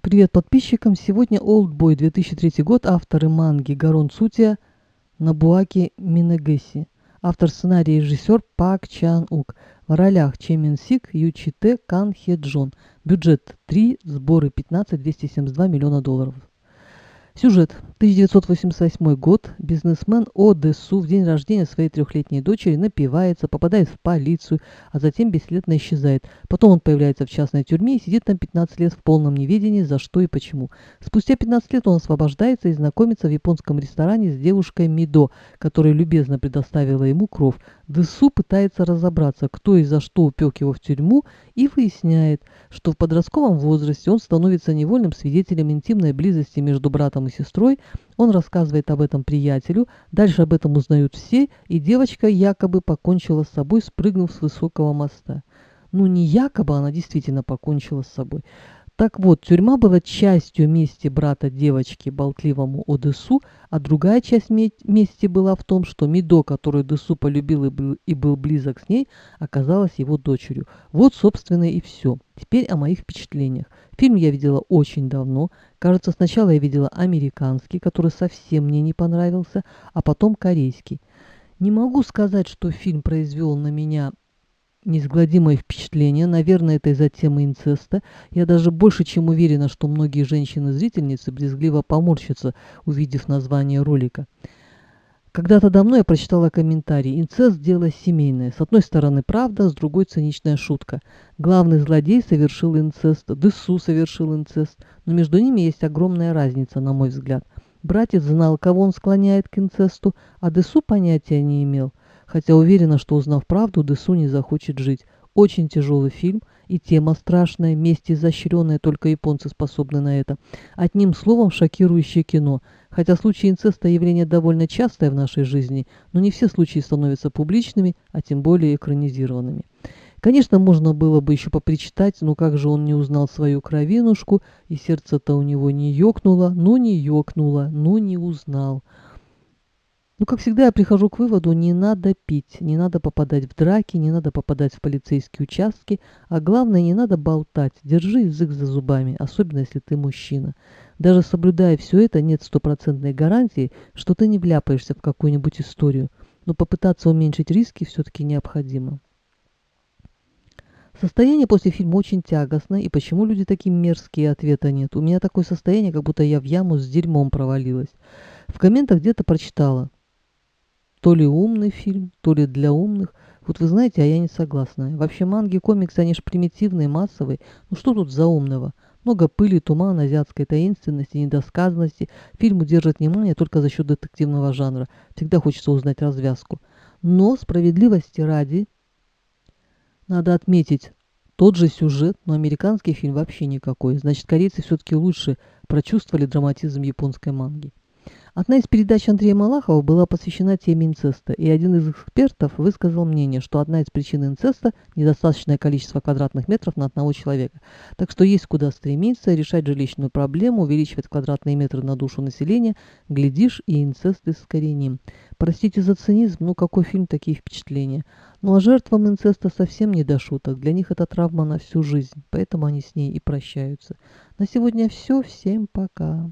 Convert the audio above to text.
Привет подписчикам! Сегодня Олдбой, 2003 год, авторы манги Гарон Цутия, Нобуаки Минэгэси. Автор сценария и режиссер Пак Чан Ук. В ролях Че Мин Сик, Ючи Тэ, Кан Хе Джон. Бюджет 3, сборы 15, 272 миллиона долларов. Сюжет. 1988 год. Бизнесмен О Дэсу в день рождения своей трехлетней дочери напивается, попадает в полицию, а затем бесследно исчезает. Потом он появляется в частной тюрьме и сидит там 15 лет в полном неведении, за что и почему. Спустя 15 лет он освобождается и знакомится в японском ресторане с девушкой Мидо, которая любезно предоставила ему кров. Дэсу пытается разобраться, кто и за что упек его в тюрьму, и выясняет, что в подростковом возрасте он становится невольным свидетелем интимной близости между братом и сестрой. Он рассказывает об этом приятелю, дальше об этом узнают все, и девочка якобы покончила с собой, спрыгнув с высокого моста. Ну, не якобы, она действительно покончила с собой. Так вот, тюрьма была частью мести брата девочки болтливому Одессу, а другая часть мести была в том, что Мидо, которую Десу полюбил и был близок с ней, оказалась его дочерью. Вот, собственно, и все. Теперь о моих впечатлениях. Фильм я видела очень давно. Кажется, сначала я видела американский, который совсем мне не понравился, а потом корейский. Не могу сказать, что фильм произвел на меня неизгладимое впечатление. Наверное, это из-за темы инцеста. Я даже больше чем уверена, что многие женщины-зрительницы брезгливо поморщатся, увидев название ролика. Когда-то давно я прочитала комментарий: инцест – дело семейное. С одной стороны правда, с другой циничная шутка. Главный злодей совершил инцест, Дэсу совершил инцест, но между ними есть огромная разница, на мой взгляд. Братец знал, кого он склоняет к инцесту, а Дэсу понятия не имел. Хотя уверена, что, узнав правду, Дэсу не захочет жить. Очень тяжелый фильм, и тема страшная, месть изощренная, только японцы способны на это. Одним словом, шокирующее кино. Хотя случаи инцеста явление довольно частое в нашей жизни, но не все случаи становятся публичными, а тем более экранизированными. Конечно, можно было бы еще попричитать, ну как же он не узнал свою кровинушку, и сердце-то у него не ёкнуло, ну не ёкнуло, ну не узнал. Ну, как всегда, я прихожу к выводу: не надо пить, не надо попадать в драки, не надо попадать в полицейские участки, а главное, не надо болтать. Держи язык за зубами, особенно если ты мужчина. Даже соблюдая все это, нет стопроцентной гарантии, что ты не вляпаешься в какую-нибудь историю, но попытаться уменьшить риски все-таки необходимо. Состояние после фильма очень тягостное, и почему люди такие мерзкие, ответа нет. У меня такое состояние, как будто я в яму с дерьмом провалилась. В комментах где-то прочитала: то ли умный фильм, то ли для умных. Вот вы знаете, а я не согласна. Вообще манги, комиксы, они же примитивные, массовые. Ну что тут за умного? Много пыли, тумана, азиатской таинственности, недосказанности. Фильм удержит внимание только за счет детективного жанра. Всегда хочется узнать развязку. Но справедливости ради надо отметить тот же сюжет, но американский фильм вообще никакой. Значит, корейцы все-таки лучше прочувствовали драматизм японской манги. Одна из передач Андрея Малахова была посвящена теме инцеста, и один из экспертов высказал мнение, что одна из причин инцеста – недостаточное количество квадратных метров на одного человека. Так что есть куда стремиться, решать жилищную проблему, увеличивать квадратные метры на душу населения, глядишь, и инцест искореним. Простите за цинизм, ну какой фильм, такие впечатления. Ну а жертвам инцеста совсем не до шуток, для них это травма на всю жизнь, поэтому они с ней и прощаются. На сегодня все, всем пока.